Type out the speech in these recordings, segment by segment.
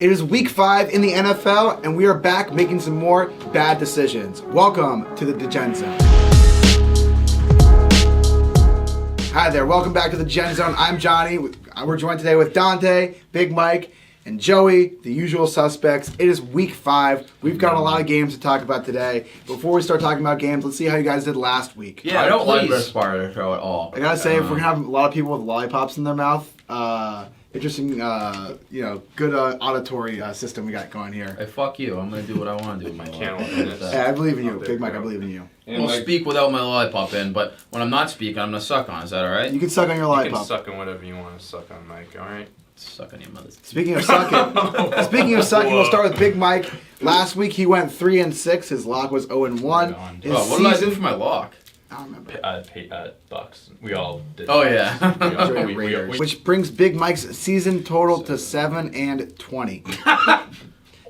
It is week 5 in the NFL, and we are back making some more bad decisions. Welcome to the Degenzone. Hi there, welcome back to the Degenzone. I'm Johnny. We're joined today with Dante, Big Mike, and Joey, the usual suspects. It is week 5. We've got a lot of games to talk about today. Before we start talking about games, let's see how you guys did last week. Yeah, I don't like this part of the show at all. I gotta say, if we're gonna have a lot of people with lollipops in their mouth, interesting, good auditory system we got going here. Hey, fuck you. I'm going to do what I want to do with my life. Yeah, I believe in you. Big Mike, I believe in you. I'll speak without my lollipop in, but when I'm not speaking, I'm going to suck on. Is that alright? You can suck on your You lollipop. can suck on whatever you want to suck on, Mike, alright? Suck on your mother's. Speaking of sucking, we'll start with Big Mike. Last week he went 3-6. His lock was 0-1. What did I do for my lock? I don't remember. Bucks. We all did. Oh, yeah. Which brings Big Mike's season total to 7-20.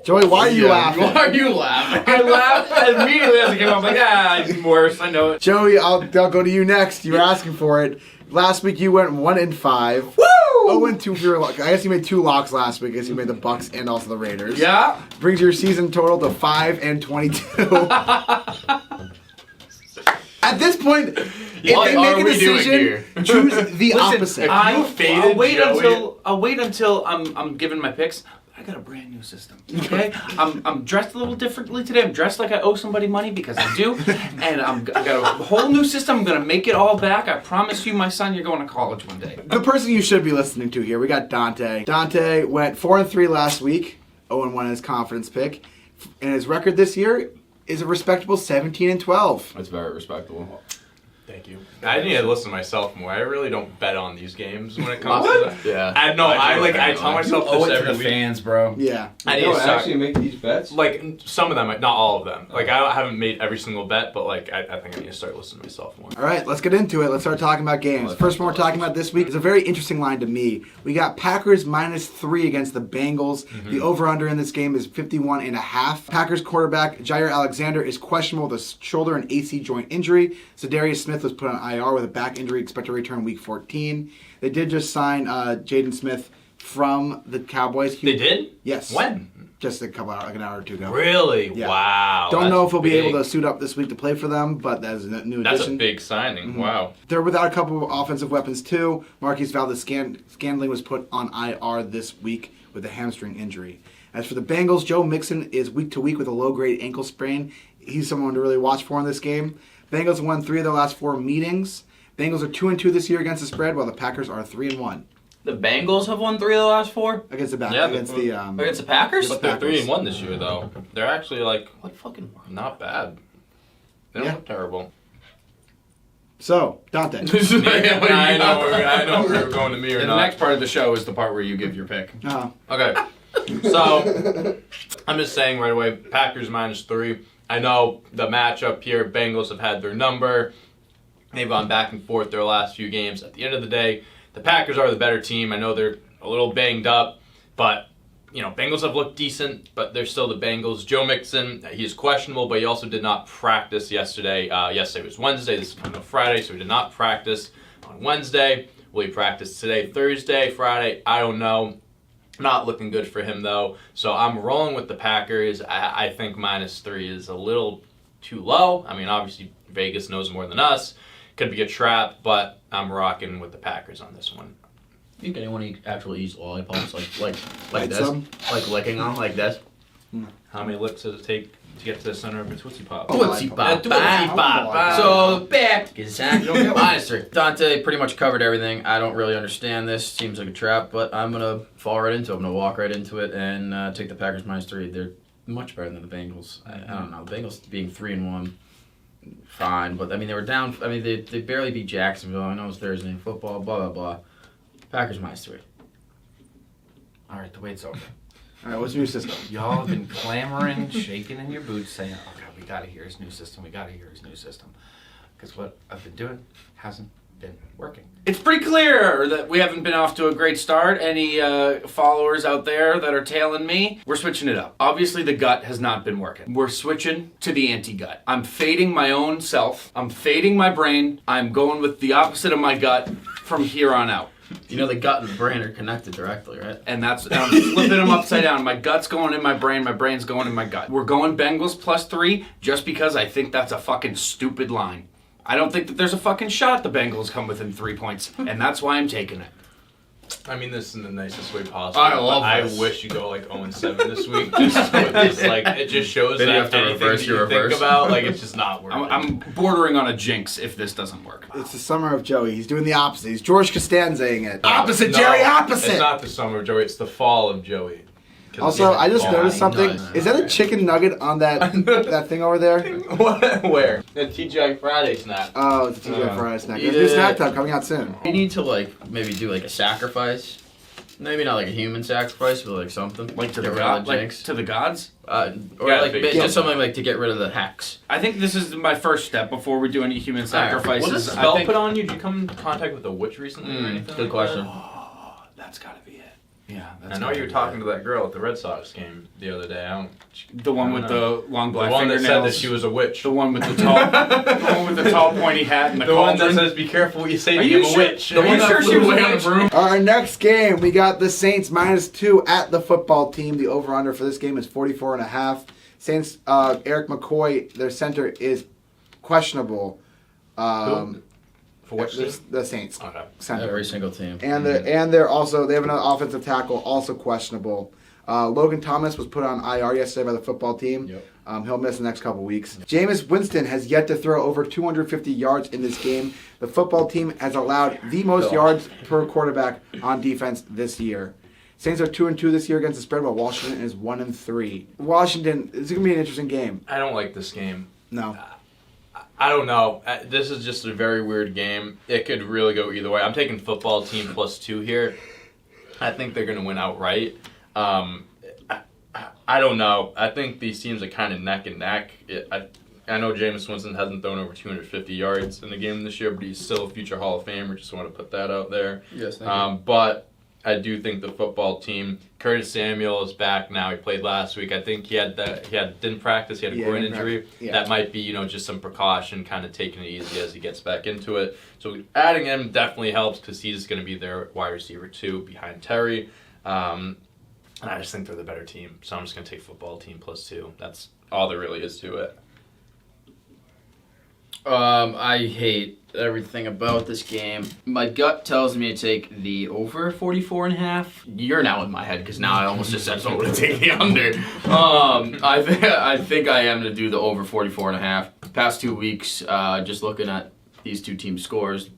Joey, why are you laughing? Why are you laughing? I laughed immediately as it came out. I'm like, it's worse. I know it. Joey, I'll go to you next. You were asking for it. Last week you went 1-5. Woo! 0-2 for your lock. I guess you made 2 locks last week. I guess you made the Bucks and also the Raiders. Yeah. Brings your season total to 5-22. At this point, if they make a decision, choose the opposite. I'll wait until I'm giving my picks. I got a brand new system. Okay, I'm dressed a little differently today. I'm dressed like I owe somebody money because I do, and I got a whole new system. I'm gonna make it all back. I promise you, my son, you're going to college one day. The person you should be listening to here, we got Dante. Dante went 4-3 last week, 0-1 in his confidence pick, and his record this year is a respectable 17-12. That's very respectable. Thank you. I need to listen to myself more. I really don't bet on these games when it comes to that. Yeah. I tell myself owe this it to every the week. fans, bro. Yeah. I need to start. actually make these bets? Like, some of them, not all of them. Like, I haven't made every single bet, but, like, I think I need to start listening to myself more. All right, let's get into it. Let's start talking about games. First one we're talking about this week is a very interesting line to me. We got Packers -3 against the Bengals. The over-under in this game is 51.5. Packers quarterback Jair Alexander is questionable with a shoulder and AC joint injury. Za'Darius Smith was put on IR with a back injury, expected to return week 14. They did just sign Jaden Smith from the Cowboys. They did? Yes. When? Just an hour or two ago. Really? Yeah. Wow. Don't know if he'll be big. able to suit up this week to play for them, but that's a new That's addition. a big signing. Wow. They're without a couple of offensive weapons too. Marquise Valdez-Scantling was put on IR this week with a hamstring injury. As for the Bengals, Joe Mixon is week to week with a low-grade ankle sprain. He's someone to really watch for in this game. Bengals won 3 of their last 4 meetings. Bengals are 2-2 this year against the spread, while the Packers are 3-1 The Bengals have won 3 of the last 4 against the against the Packers. But they're 3-1 this year, though. They're actually, like, What fucking? not bad. They don't look terrible. So, Dante. I know we're going to me or And the not. next part of the show is the part where you give your pick. Okay. So, I'm just saying right away, Packers -3. I know the matchup here, Bengals have had their number. They've gone back and forth their last few games. At the end of the day, the Packers are the better team. I know they're a little banged up, but, Bengals have looked decent, but they're still the Bengals. Joe Mixon, he is questionable, but he also did not practice yesterday. Yesterday was Wednesday. This is coming up Friday, so he did not practice on Wednesday. Will he practice today, Thursday, Friday? I don't know. Not looking good for him, though. So I'm rolling with the Packers. I think -3 is a little too low. I mean, obviously, Vegas knows more than us. Could be a trap, but I'm rocking with the Packers on this one. Think anyone actually eats lollipops like Like this? some? Like licking them like this? How many licks does it take to get to the center of a Tootsie Pop? Tootsie Pop. So back is -3. Dante pretty much covered everything. I don't really understand this. Seems like a trap, but I'm gonna fall right into it. I'm gonna walk right into it and take the Packers -3. They're much better than the Bengals. I don't know. The Bengals being 3-1, fine, but I mean they were down. I mean they barely beat Jacksonville. I know it's Thursday night football. Blah blah blah. Packers -3. All right, the wait's over. All right, what's your new system? Y'all have been clamoring, shaking in your boots, saying, "Oh God, we gotta hear his new system. We gotta hear his new system." Because what I've been doing hasn't been working. It's pretty clear that we haven't been off to a great start. Any followers out there that are tailing me? We're switching it up. Obviously, the gut has not been working. We're switching to the anti-gut. I'm fading my own self. I'm fading my brain. I'm going with the opposite of my gut from here on out. You know the gut and the brain are connected directly, right? And I'm flipping them upside down. My gut's going in my brain's going in my gut. We're going Bengals +3 just because I think that's a fucking stupid line. I don't think that there's a fucking shot the Bengals come within 3 points, and that's why I'm taking it. I mean this in the nicest way possible. I love this. I wish you go like 0-7 this week. It just shows Then that you have to anything reverse that your you reverse. think about, like it's just not working. I'm bordering on a jinx if this doesn't work. It's the summer of Joey. He's doing the opposite. He's George Costanzaing it. Opposite, Jerry, opposite. It's not the summer of Joey. It's the fall of Joey. Also, I just noticed something. Nice. Is that a chicken nugget on that thing over there? What? Where? The TGI Friday snack. Oh, it's a TGI Friday snack. eat There's a new it. snack time coming out soon. You need to maybe do a sacrifice. Maybe not like a human sacrifice, but like something. Like to Get the rid of god, like jinx. to the gods. Or Yeah, like big- just something like to get rid of the hex. I think this is my first step before we do any human sacrifices. Was a I spell think- put on you? Did you come in contact with a witch recently or anything? Good like question. that? Oh, that's gotta be it. Yeah, that's I know you were talking to that girl at the Red Sox game the other day. the one with the long black The one that fingernails. said that she was a witch. The one with the tall, pointy hat and the The one that cauldron. says, "Be careful what you say Are to you him, a sure- witch." the one that sure flew she was away a on a witch? broom? Our next game, we got the Saints -2 at the football team. The over-under for this game is 44.5. Saints, Eric McCoy, their center, is questionable. For which team? The Saints Okay. center. Every single team. And they have another offensive tackle also questionable. Logan Thomas was put on IR yesterday by the football team. Yep. He'll miss the next couple weeks. Jameis Winston has yet to throw over 250 yards in this game. The football team has allowed the most yards per quarterback on defense this year. Saints are 2-2 this year against the spread, while Washington is 1-3. Washington, this is going to be an interesting game. I don't like this game. No. I don't know. This is just a very weird game. It could really go either way. I'm taking football team +2 here. I think they're going to win outright. I don't know. I think these teams are kind of neck and neck. I know Jameis Winston hasn't thrown over 250 yards in the game this year, but he's still a future Hall of Famer. Just want to put that out there. Yes, thank you. But I do think the football team, Curtis Samuel is back now. He played last week. I think he didn't practice. He had a groin injury. Yeah. That might be, just some precaution, kind of taking it easy as he gets back into it. So adding him definitely helps because he's going to be their wide receiver 2 behind Terry. And I just think they're the better team. So I'm just going to take football team +2. That's all there really is to it. I hate everything about this game. My gut tells me to take the over 44.5. You're now in my head because now I almost just said someone to take the under. I think I am to do the over 44.5. Past 2 weeks, just looking at these two teams' scores,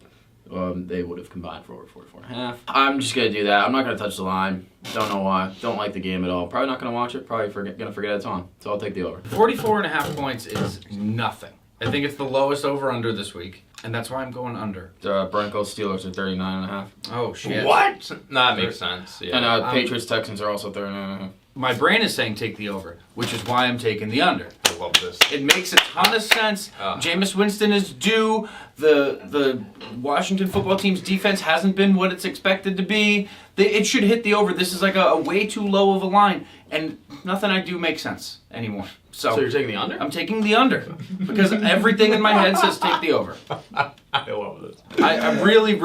they would have combined for over 44.5. I'm just gonna do that. I'm not gonna touch the line. Don't know why. Don't like the game at all. Probably not gonna watch it. Probably gonna forget it's on. So I'll take the over. 44.5 points is nothing. I think it's the lowest over-under this week, and that's why I'm going under. The Broncos Steelers are 39.5. Oh, shit. What? That makes sense. Yeah. And Patriots Texans are also 39.5. My brain is saying take the over, which is why I'm taking the under. I love this. It makes a ton of sense. Jameis Winston is due. The Washington football team's defense hasn't been what it's expected to be. It should hit the over. This is like a way too low of a line, and nothing I do makes sense anymore. So you're taking the under? I'm taking the under because everything in my head says take the over. I love this. I really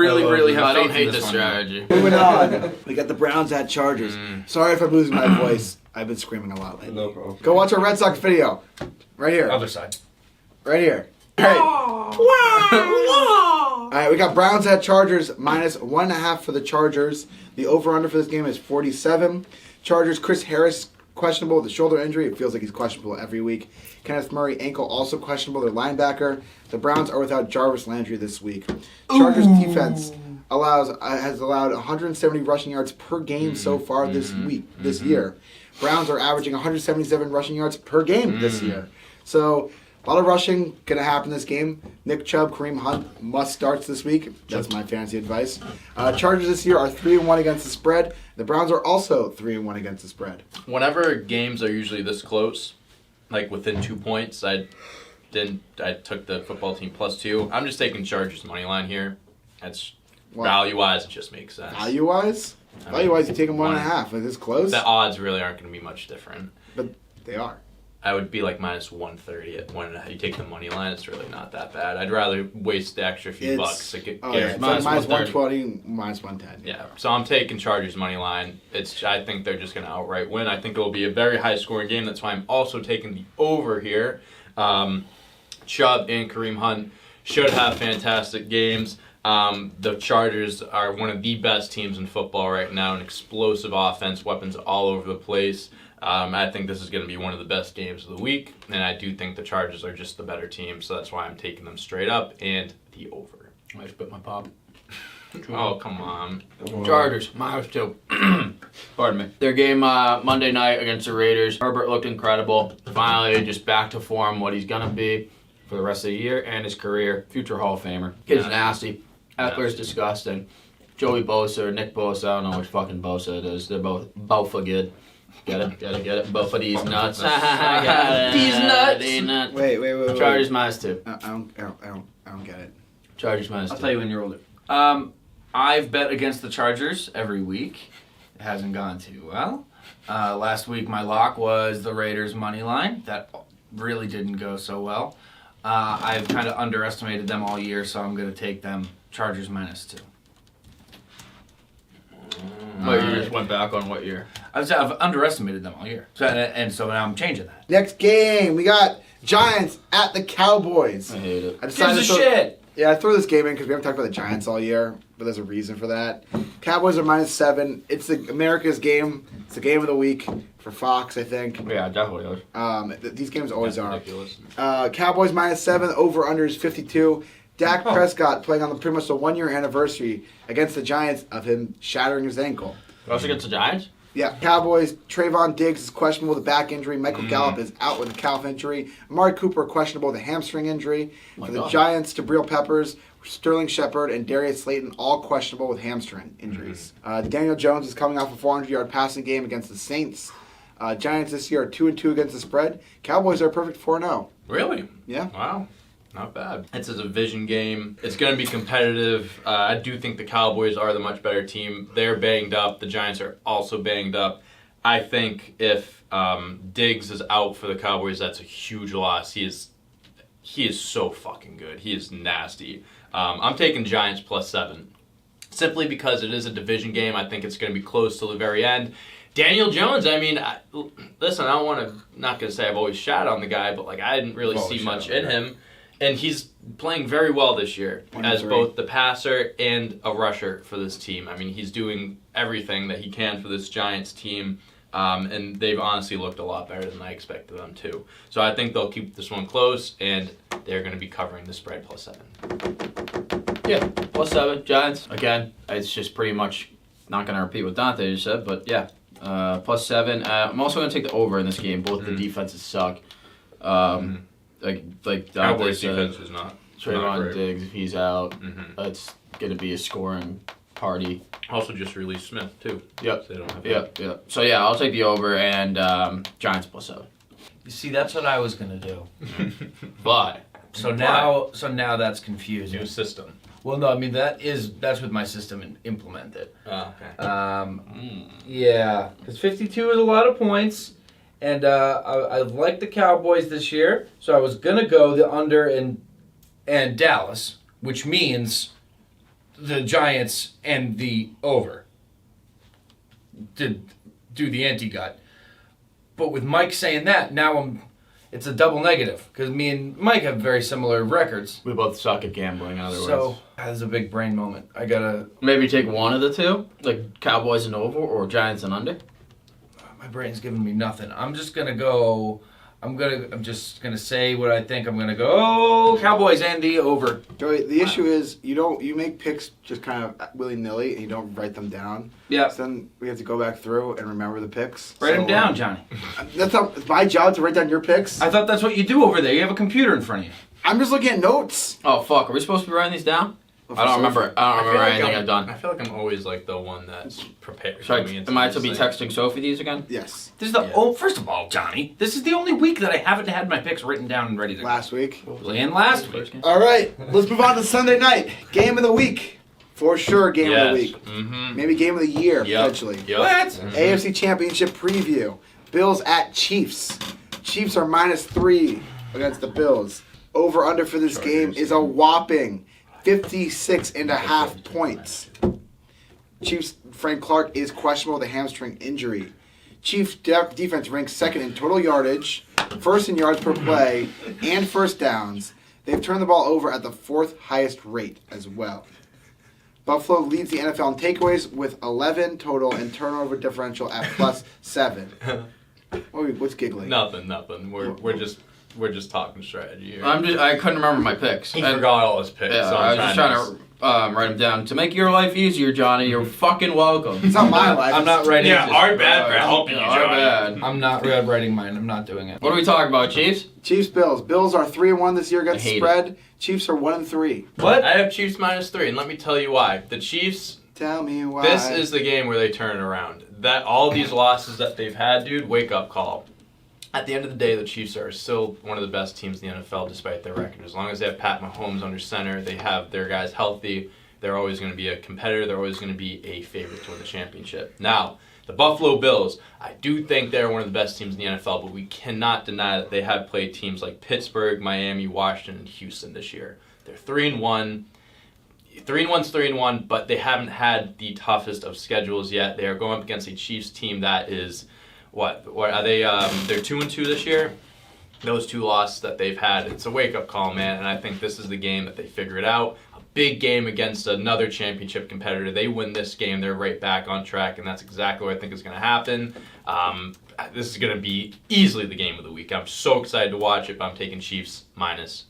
have I don't faith hate in this one. strategy. Moving on. We got the Browns at Chargers. Sorry if I'm losing my voice. I've been screaming a lot lately. No problem. Go watch our Red Sox video. Right here. Other side. Right here. All right, we got Browns at Chargers -1.5 for the Chargers. The over-under for this game is 47. Chargers, Chris Harris, questionable with a shoulder injury. It feels like he's questionable every week. Kenneth Murray, ankle, also questionable. Their linebacker. The Browns are without Jarvis Landry this week. Chargers defense has allowed 170 rushing yards per game so far this year. Browns are averaging 177 rushing yards per game this year. So a lot of rushing going to happen this game. Nick Chubb, Kareem Hunt must starts this week. That's my fantasy advice. Chargers this year are 3-1 against the spread. The Browns are also 3-1 against the spread. Whenever games are usually this close, like within 2 points, I took the football team +2. I'm just taking Chargers money line here. That's value-wise, it just makes sense. Value-wise? Value-wise, you take them 1.5. Is this close? The odds really aren't going to be much different. But they are. I would be like minus 130 at 1.5. You take the money line, it's really not that bad. I'd rather waste the extra few bucks to get it's like minus 120, minus 110. Yeah, so I'm taking Chargers money line. I think they're just going to outright win. I think it will be a very high scoring game. That's why I'm also taking the over here. Chubb and Kareem Hunt should have fantastic games. The Chargers are one of the best teams in football right now, an explosive offense, weapons all over the place. I think this is going to be one of the best games of the week, and I do think the Chargers are just the better team, so that's why I'm taking them straight up and the over. I just bit my pop. Oh, come on. Chargers, -2. Pardon me. Their game Monday night against the Raiders. Herbert looked incredible. Finally, just back to form, what he's going to be for the rest of the year and his career. Future Hall of Famer. Kid's nasty. Eckler's disgusting. Joey Bosa or Nick Bosa, I don't know which fucking Bosa it is. They're both for good. Get it? Both of these nuts. These nuts. Wait. Chargers -2. I don't get it. Chargers -2. I'll tell you when you're older. I've bet against the Chargers every week. It hasn't gone too well. Last week my lock was the Raiders money line. That really didn't go so well. I've kind of underestimated them all year, so I'm going to take them Chargers -2. Wait, you just went back on what year? I've underestimated them all year, so now I'm changing that. Next game, we got Giants at the Cowboys. I hate it. I decided Gives a shit. Yeah, I threw this game in because we haven't talked about the Giants all year, but there's a reason for that. Cowboys are -7. It's America's game. It's the game of the week for Fox, I think. Yeah, definitely is. These games always are. Ridiculous. Cowboys -7. Over under is 52. Dak Prescott playing on pretty much the 1-year anniversary against the Giants of him shattering his ankle. Also against the Giants? Yeah, Cowboys. Trayvon Diggs is questionable with a back injury. Michael Gallup is out with a calf injury. Amari Cooper questionable with a hamstring injury. For the Giants, Jabril Peppers, Sterling Shepard, and Darius Slayton all questionable with hamstring injuries. Daniel Jones is coming off a 400-yard passing game against the Saints. Giants this year are 2-2 against the spread. Cowboys are perfect 4-0. Really? Yeah. Wow. Not bad. It's a division game. It's going to be competitive. I do think the Cowboys are the much better team. They're banged up. The Giants are also banged up. I think if Diggs is out for the Cowboys, that's a huge loss. He is so fucking good. He is nasty. I'm taking Giants +7. Simply because it is a division game. I think it's going to be close till the very end. Daniel Jones, I mean, listen, I don't want to, not going to say I've always shat on the guy, but like I didn't really see much in him. And he's playing very well this year as both the passer and a rusher for this team. I mean, he's doing everything that he can for this Giants team, and they've honestly looked a lot better than I expected them to. So I think they'll keep this one close, and they're going to be covering the spread +7. Yeah, +7. Giants. Again, it's just pretty much not going to repeat what Dante just said, but yeah, +7. I'm also going to take the over in this game. Both the defenses suck. Like Cowboys defense is not. Trayvon Diggs, if he's out, it's going to be a scoring party. Also just released Smith, too. Yep. So they don't have Yep. So yeah, I'll take the over and Giants +7. You see, that's what I was going to do. But So now that's confusing. New system. Well, no, I mean that's with my system implemented. Oh, okay. Yeah, because 52 is a lot of points, and I like the Cowboys this year, so I was gonna go the under and Dallas, which means the Giants and the over. To do the anti-gut, but with Mike saying that, now it's a double negative because me and Mike have very similar records. we both suck at gambling, in other So words. that is a big brain moment. I gotta. Maybe take one of the two, like Cowboys and over or Giants and under. My brain's giving me nothing. I'm just gonna go. I'm just gonna say what I think. I'm gonna go Cowboys and the over. Joey, the issue is you make picks just kind of willy-nilly and you don't write them down. Yeah. So then we have to go back through and remember the picks. Write them down, Johnny. That's not it's my job to write down your picks. I thought that's what you do over there. You have a computer in front of you. I'm just looking at notes. Oh fuck, are we supposed to be writing these down? I don't remember anything I've done. I feel like I'm always like the one that's prepared. Am I to be texting Sophie these again? Yes. This is first of all, Johnny, this is the only week that I haven't had my picks written down and ready to go. Last week. And last week. All right, let's move on to Sunday night. Game of the week. For sure, game of the week. Mm-hmm. Maybe game of the year, potentially. Yep. What? AFC Championship preview. Bills at Chiefs. Chiefs are -3 against the Bills. Over/under for this game is a whopping 56.5 points. Chiefs' Frank Clark is questionable with a hamstring injury. Chiefs defense ranks second in total yardage, first in yards per play, and first downs. They've turned the ball over at the 4th highest rate as well. Buffalo leads the NFL in takeaways with 11 total and turnover differential at +7. What's giggling? Nothing. We're just talking strategy here. I couldn't remember my picks. He forgot all his picks. Yeah, so I was just trying to write them down. To make your life easier, Johnny, you're fucking welcome. It's not my life. I'm not writing. Yeah, our bad for helping you, Our Johnny. bad. I'm not writing mine. I'm not doing it. What are we talking about, Chiefs? Chiefs Bills. Bills are 3-1 this year against I the hate spread. Chiefs are 1-3. What? I have Chiefs -3, and let me tell you why. The Chiefs. Tell me why. This is the game where they turn it around. That all these losses that they've had, dude, wake up call. At the end of the day, the Chiefs are still one of the best teams in the NFL despite their record. As long as they have Pat Mahomes under center, they have their guys healthy, they're always going to be a competitor, they're always going to be a favorite to win the championship. Now, the Buffalo Bills, I do think they're one of the best teams in the NFL, but we cannot deny that they have played teams like Pittsburgh, Miami, Washington, and Houston this year. They're 3-1. 3-1's 3-1, but they haven't had the toughest of schedules yet. They are going up against a Chiefs team that is... What are they? They're 2-2 this year. Those 2 losses that they've had, it's a wake-up call, man. And I think this is the game that they figure it out. A big game against another championship competitor. They win this game, they're right back on track, and that's exactly what I think is going to happen. This is going to be easily the game of the week. I'm so excited to watch it, but I'm taking Chiefs -3.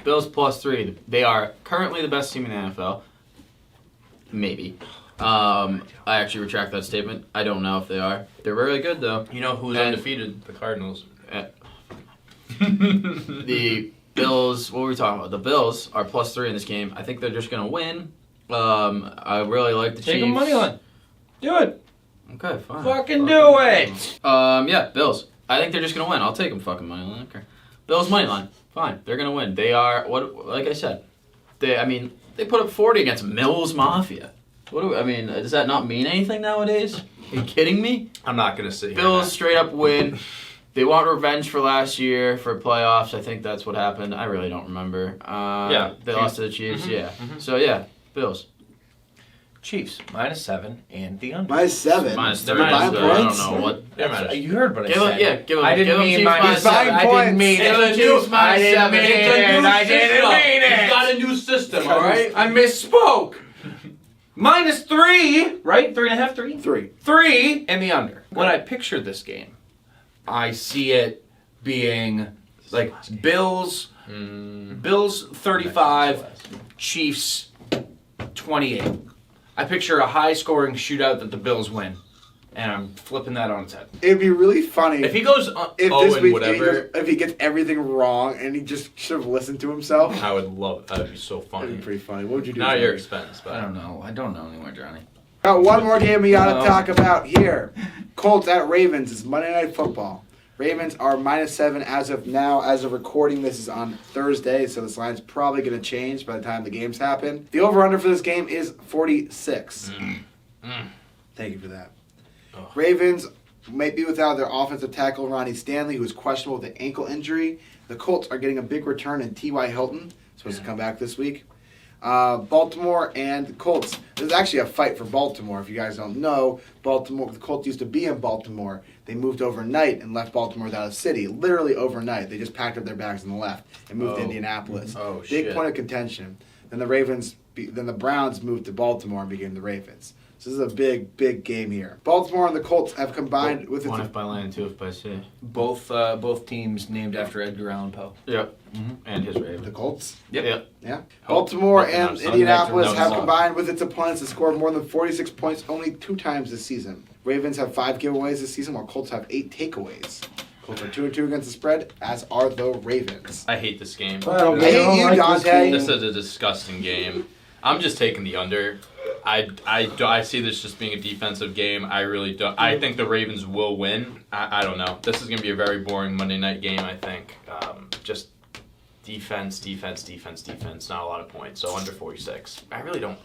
Bills +3. They are currently the best team in the NFL. Maybe. I actually retract that statement. I don't know if they are. They're really good, though. You know who's undefeated? The Cardinals. The Bills, what were we talking about? The Bills are +3 in this game. I think they're just going to win. I really like the Chiefs. Take a money line. Do it. Okay, fine. Fucking do it. Yeah, Bills. I think they're just going to win. I'll take them fucking money line. Okay. Bills money line. Fine. They're going to win. They are, like I said, they put up 40 against Mills Mafia. Does that not mean anything nowadays? Are you kidding me? I'm not going to sit here. Bills straight up win. They want revenge for last year for playoffs. I think that's what happened. I really don't remember. They lost to the Chiefs. Mm-hmm. Yeah. Mm-hmm. So yeah, Bills. Chiefs -7 and the under. -7. -7. I don't know what. You heard what I said. Give them. I didn't mean -7. I didn't mean it. I didn't mean it. He's got a new system. All right. I misspoke. -3, right? 3.5, 3? 3 and the under. When I picture this game, I see it being like Bills 35, Chiefs 28. I picture a high-scoring shootout that the Bills win, and I'm flipping that on its head. It'd be really funny if he goes if 0 this and week whatever. if he gets everything wrong and he just should have listened to himself. I would love it. That would be so funny. That'd be pretty funny. What would you do? Not at your expense, but I don't know. I don't know anymore, Johnny. Got one more game we gotta talk about here. Colts at Ravens. It's Monday Night Football. Ravens are -7 as of now. As of recording, this is on Thursday, so this line's probably going to change by the time the games happen. The over-under for this game is 46. Thank you for that. Oh. Ravens might be without their offensive tackle, Ronnie Stanley, who is questionable with an ankle injury. The Colts are getting a big return in T.Y. Hilton, supposed to come back this week. Baltimore and the Colts. There's actually a fight for Baltimore. If you guys don't know, the Colts used to be in Baltimore. They moved overnight and left Baltimore without a city. Literally overnight. They just packed up their bags and left and moved to Indianapolis. Oh, Big shit. point of contention. Then the Browns moved to Baltimore and became the Ravens. So this is a big, big game here. Baltimore and the Colts have combined with one if by land, two if by sea. Both teams named after Edgar Allan Poe. Yep. Mm-hmm. And his Ravens. the Colts. Yep. Yeah. Baltimore Oh, and no, Indianapolis no, have no. combined with its opponents to score more than 46 points only 2 times this season. Ravens have 5 giveaways this season, while Colts have 8 takeaways. Colts are 2-2 against the spread, as are the Ravens. I hate this game. I hate you, Dante. This is a disgusting game. I'm just taking the under. I see this just being a defensive game. I really don't. I think the Ravens will win. I don't know. This is going to be a very boring Monday night game, I think. Just defense. Not a lot of points. So under 46. I don't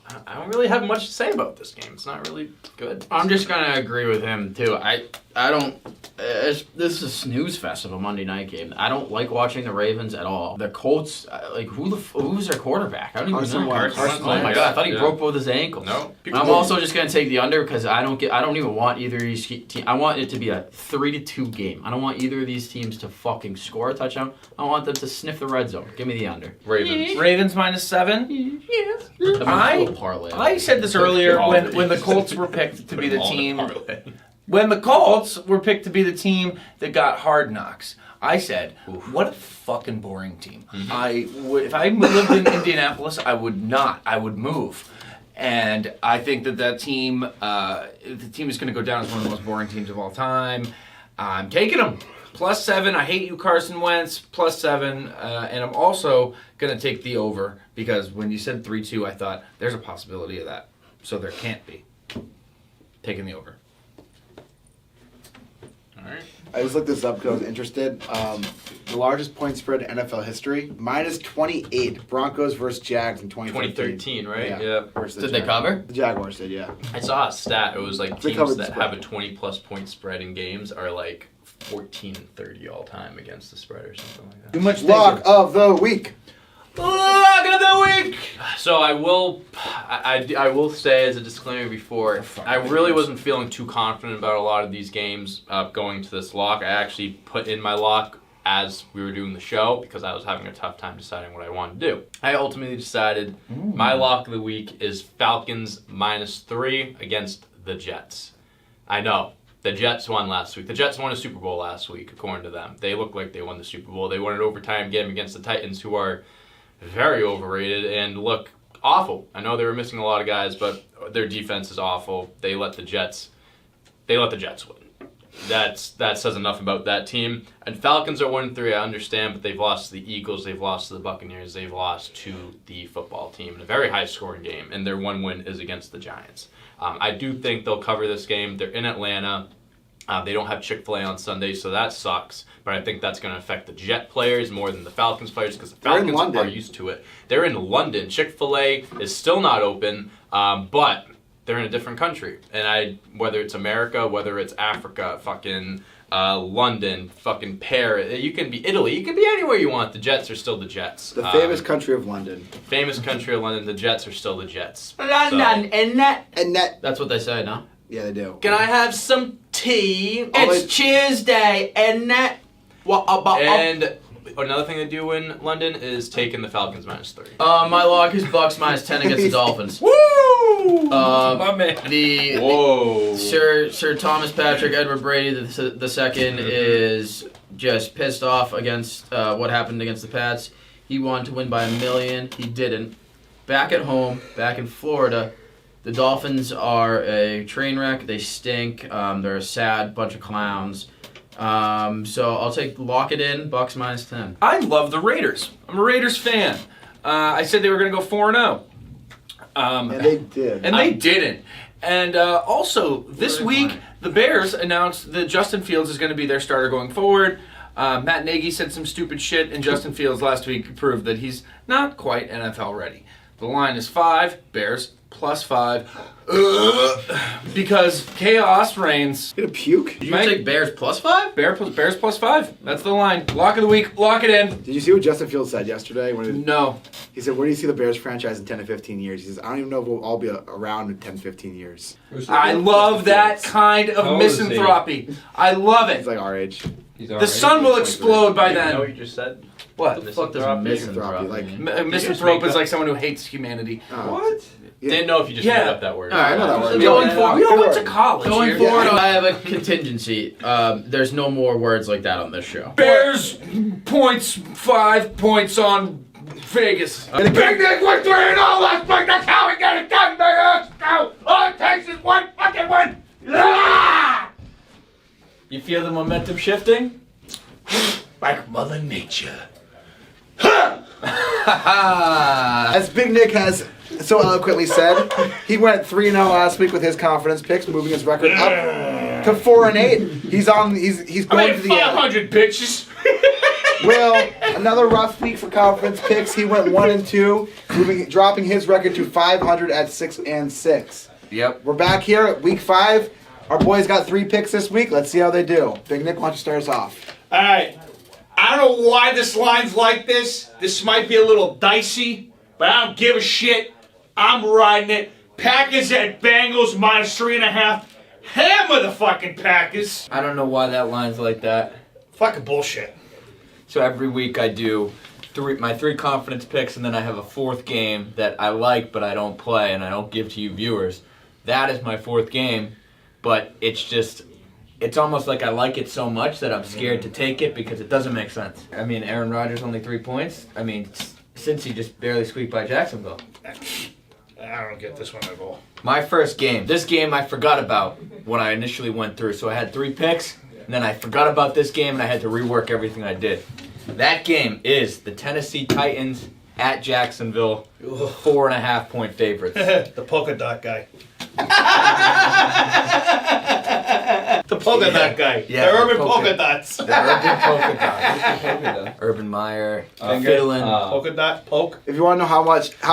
really have much to say about this game. It's not really good. I'm just gonna agree with him too. I don't this is a snooze fest of a Monday night game. I don't like watching the Ravens at all. The Colts, who's their quarterback? I don't even know. Carson Oh my god, I thought he broke both his ankles. No. I'm also just gonna take the under because I don't even want either of these teams. I want it to be a 3-2 game. I don't want either of these teams to fucking score a touchdown. I want them to sniff the red zone. Give me the under. Ravens -7. Yes. I said this earlier when the Colts were picked to be the team. When the Colts were picked to be the team that got Hard Knocks, I said, what a fucking boring team. If I lived in Indianapolis, I would not. I would move. And I think that team, the team is going to go down as one of the most boring teams of all time. I'm taking them. +7. I hate you, Carson Wentz. +7. And I'm also going to take the over because when you said 3-2, I thought there's a possibility of that. So there can't be. Taking the over. Alright. I just looked this up because I was interested. The largest point spread in NFL history, -28. Broncos versus Jags in 2013, right? Yeah. Versus Did they cover? The Jaguars did, yeah. I saw a stat. It was like They teams covered the that spread. have a 20+ point spread in games are like 14-30 all time against the spread or something like that. Too much Lock of the week. Lock of the week. So I will say as a disclaimer before, I really wasn't feeling too confident about a lot of these games going to this lock. I actually put in my lock as we were doing the show because I was having a tough time deciding what I wanted to do. I ultimately decided my lock of the week is Falcons -3 against the Jets. I know. The Jets won last week. The Jets won a Super Bowl last week, according to them. They look like they won the Super Bowl. They won an overtime game against the Titans, who are very overrated and look awful. I know they were missing a lot of guys, but their defense is awful. They let the Jets win. That says enough about that team. And Falcons are 1-3, I understand, but they've lost to the Eagles, they've lost to the Buccaneers, they've lost to the football team in a very high-scoring game, and their one win is against the Giants. I do think they'll cover this game. They're in Atlanta. They don't have Chick-fil-A on Sunday, so that sucks. But I think that's going to affect the Jet players more than the Falcons players because the Falcons are used to it. They're in London. Chick-fil-A is still not open, but they're in a different country. And whether it's America, whether it's Africa, fucking London, fucking Paris, you can be Italy, you can be anywhere you want. The Jets are still the Jets. The famous country of London. Famous country of London. The Jets are still the Jets. London, and that. That's what they say, no? Yeah, they do. Can I have some tea? It's Tuesday, and that. And another thing they do in London is taking the Falcons -3. My lock is Bucks -10 against the Dolphins. Woo! My man. Whoa. Sir Thomas Patrick Edward Brady the second is just pissed off against what happened against the Pats. He wanted to win by 1 million. He didn't. Back at home, back in Florida, the Dolphins are a train wreck. They stink. They're a sad bunch of clowns. So I'll lock it in, Bucks -10. I love the Raiders. I'm a Raiders fan. I said they were going to go 4-0. And they did. And they didn't. And also, this week, the Bears announced that Justin Fields is going to be their starter going forward. Matt Nagy said some stupid shit, and Justin Fields last week proved that he's not quite NFL ready. The line is 5, Bears +5. Because chaos reigns. You gonna puke? Did you take Bears +5? Bears +5. That's the line. Lock of the week. Lock it in. Did you see what Justin Fields said yesterday? No. He said, where do you see the Bears franchise in 10 to 15 years? He says, I don't even know if we'll all be around in 10, 15 years. I love that kind of misanthropy. I love He's it. like our age. The sun will explode by You know then. what you just said? What? What the fuck does misanthropy? Like, Misanthrope is like someone who hates humanity. What? Yeah. Didn't know if you just made up that word. All right, I know that word. Going Yeah, forward, We all went to word. college. Going here. forward, I have a contingency. There's no more words like that on this show. Bears points, 5 points on Vegas. And again, Nick, we're 3-0 last week. That's how we get it done, baby. All it takes is one fucking win. You feel the momentum shifting? Like Mother Nature. as Big Nick has so eloquently said, he went 3-0 last week with his confidence picks, moving his record up to 4-8. He's going to the 500 bitches. Well, another rough week for confidence picks. He went 1-2, dropping his record to 500 at 6-6. Yep. We're back here at week 5. Our boys got 3 picks this week. Let's see how they do. Big Nick, why don't you start us off? All right. I don't know why this line's like this. This might be a little dicey, but I don't give a shit. I'm riding it. Packers at Bengals minus 3.5. Hammer the fucking Packers. I don't know why that line's like that. Fucking bullshit. So every week I do my 3 confidence picks, and then I have a 4th game that I like but I don't play and I don't give to you viewers. That is my 4th game, but it's almost like I like it so much that I'm scared to take it because it doesn't make sense. I mean, Aaron Rodgers only 3 points. I mean, since he just barely squeaked by Jacksonville. I don't get this one at all. My first game. This game I forgot about when I initially went through. So I had 3 picks, and then I forgot about this game, and I had to rework everything I did. That game is the Tennessee Titans at Jacksonville, 4.5-point favorites. The polka dot guy. The polka dot guy. Yeah, the the urban polka- polka dots. The Urban Polka Dot. Urban Meyer, Fiddlin'. Polka dot poke. If you want to know how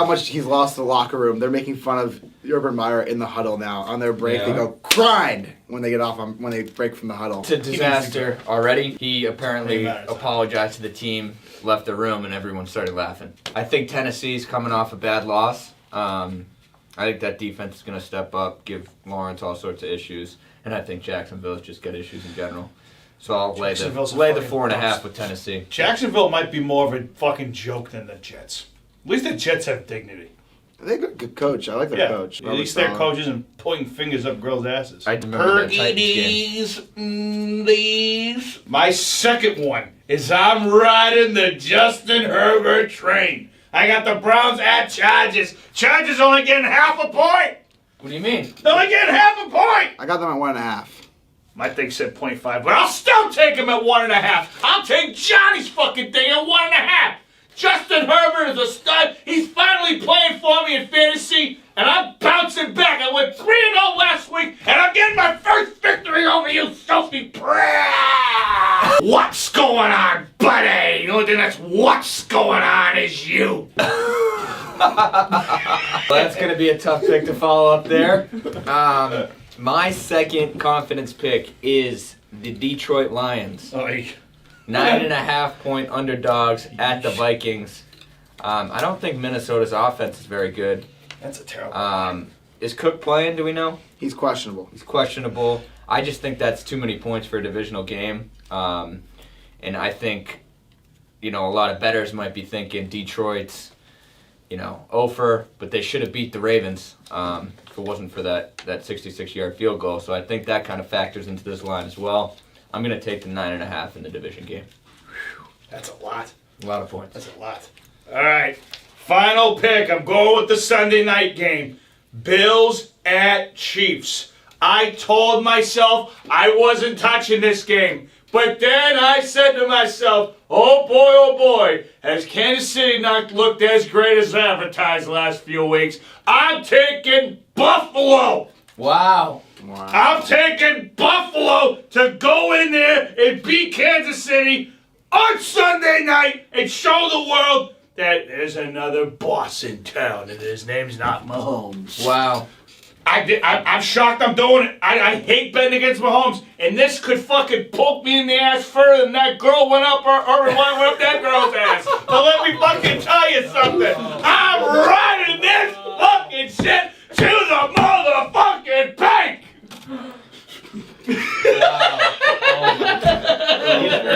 much he's lost the locker room, they're making fun of Urban Meyer in the huddle now. On their break, they go grind when they get off when they break from the huddle. It's a disaster already. He apparently apologized to the team, left the room, and everyone started laughing. I think Tennessee's coming off a bad loss. I think that defense is going to step up, give Lawrence all sorts of issues, and I think Jacksonville's just got issues in general. So I'll lay the 4.5 with Tennessee. Jacksonville might be more of a fucking joke than the Jets. At least the Jets have dignity. They got a good coach. I like their coach. At least their coach isn't pointing fingers up girls' asses. I remember that Titans game. These. My second one is I'm riding the Justin Herbert train. I got the Browns at Chargers. Chargers only getting half a point. What do you mean? They're only getting half a point. I got them at 1.5. My thing said 0.5, but I'll still take him at 1.5. I'll take Johnny's fucking thing at 1.5. Justin Herbert is a stud. He's finally playing for me in fantasy, and I'm bouncing back. I went 3-0 last week, and I'm getting my first victory over you, Sophie Pratt. What's going on, buddy? The only thing that's what's going on is you. That's going to be a tough pick to follow up there. My second confidence pick is the Detroit Lions. 9.5-point underdogs at the Vikings. I don't think Minnesota's offense is very good. That's a terrible Is Cook playing, do we know? He's questionable. He's questionable. I just think that's too many points for a divisional game. And I think, a lot of bettors might be thinking Detroit's, over, but they should have beat the Ravens if it wasn't for that 66-yard field goal. So I think that kind of factors into this line as well. I'm going to take the 9.5 in the division game. That's a lot. A lot of points. That's a lot. All right. Final pick. I'm going with the Sunday night game. Bills at Chiefs. I told myself I wasn't touching this game. But then I said to myself, oh boy, has Kansas City not looked as great as advertised the last few weeks? I'm taking Buffalo. Wow. I'm taking Buffalo to go in there and beat Kansas City on Sunday night and show the world that there's another boss in town and his name's not Mahomes. Wow. I'm shocked I'm doing it. I hate betting against Mahomes, and this could fucking poke me in the ass further than that girl went up or went up that girl's ass. But let me fucking tell you something. I'm riding this fucking shit to the motherfucking bank.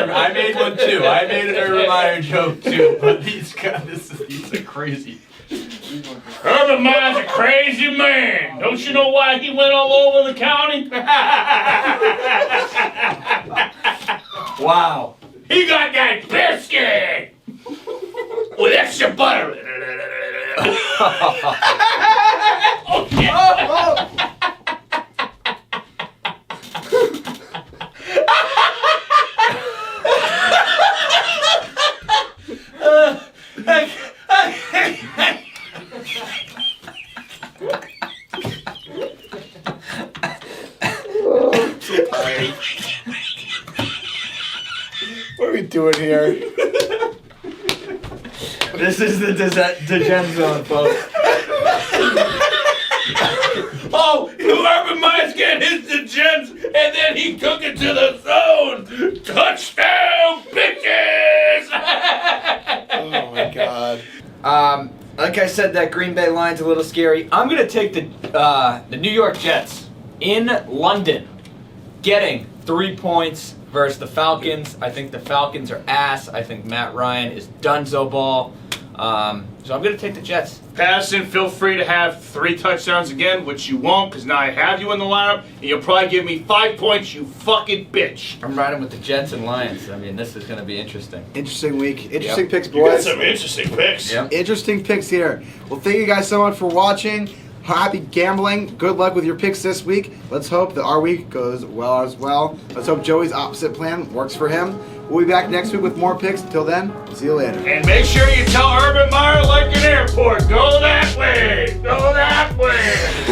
I made one too. I made an Urban Meyer joke too. But these guys, these are crazy. Urban Meyer's a crazy man. Don't you know why he went all over the county? Wow. He got that biscuit with extra butter. What are we doing here? This is the Degenzone, folks. Oh, Urban Meyer's getting his Jets, and then he took it to the zone. Touchdown, bitches! Oh my God. Like I said, that Green Bay line's a little scary. I'm gonna take the New York Jets in London, getting 3 points versus the Falcons. I think the Falcons are ass. I think Matt Ryan is dunzo ball. So I'm gonna take the Jets. Patterson, feel free to have 3 touchdowns again, which you won't, because now I have you in the lineup, and you'll probably give me 5 points, you fucking bitch. I'm riding with the Jets and Lions. I mean, this is gonna be interesting. Interesting week. Interesting picks, You got boys. some interesting picks. Yep. Interesting picks here. Well, thank you guys so much for watching. Happy gambling. Good luck with your picks this week. Let's hope that our week goes well as well. Let's hope Joey's opposite plan works for him. We'll be back next week with more picks. Until then, see you later. And make sure you tell Urban Meyer like an airport, go that way, go that way.